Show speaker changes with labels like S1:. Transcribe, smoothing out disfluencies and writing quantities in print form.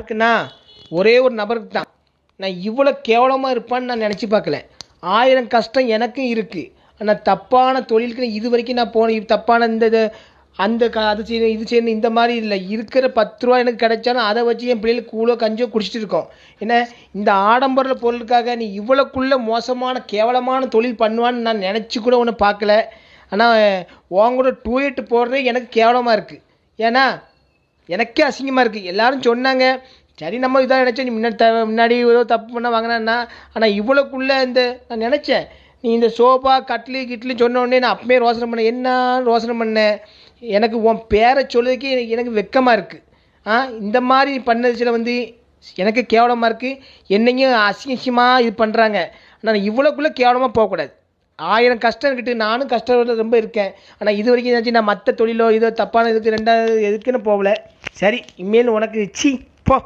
S1: இருக்குன்னா ஒரே ஒரு நபருக்கு தான். நான் இவ்வளோ கேவலமாக இருப்பான்னு நான் நினச்சி பார்க்கல. 1000 கஷ்டம் எனக்கும் இருக்குது. ஆனால் தப்பான தொழிலுக்கு இது வரைக்கும் நான் போனேன். தப்பான இந்த அந்த அது செய்யணும் இது செய்யணும் இந்த மாதிரி இல்லை. இருக்கிற 10 ரூபா எனக்கு கிடைச்சாலும் அதை வச்சு என் பிள்ளைகளுக்கு கூழோ கஞ்சோ குடிச்சிட்டு இருக்கோம். என்ன இந்த ஆடம்பர பொருளுக்காக நீ இவ்வளோக்குள்ள மோசமான கேவலமான தொழில் பண்ணுவான்னு நான் நினச்சி கூட ஒன்று பார்க்கல. ஆனால் உன் கூட டூயட் போடுறது எனக்கு கேவலமாக இருக்குது. ஏன்னா எனக்கே அசிங்கமாக இருக்குது. எல்லாரும் சொன்னாங்க சரி நம்ம இதாக நினச்சேன் நீ முன்னாடி ஏதோ தப்பு பண்ண வாங்கினா. ஆனால் இவ்வளோக்குள்ளே நான் நினச்சேன் நீ இந்த சோஃபா கிட்லி சொன்ன உடனே நான் அப்பவே ரோசனை பண்ணேன். என்ன ரோசனை பண்ணேன்? எனக்கு உன் பேரை சொல்லுறதுக்கே எனக்கு வெக்கமாக இருக்குது. இந்த மாதிரி பண்ணதுல எனக்கு கேவலமாக இருக்குது. என்னையும் அசிங்கமாக இது பண்ணுறாங்க. ஆனால் இவ்வளோக்குள்ளே கேவலமாக போகக்கூடாது. 1000 கஷ்டம் இருக்கிட்டு நானும் கஷ்டம் ரொம்ப இருக்கேன். ஆனால் இது வரைக்கும் ஏதாச்சும் நான் மற்ற தொழிலோ இதோ தப்பான இதுக்கு ரெண்டாவது எதுக்குன்னு போகல. சரி இனிமேல் உனக்கு சி போ.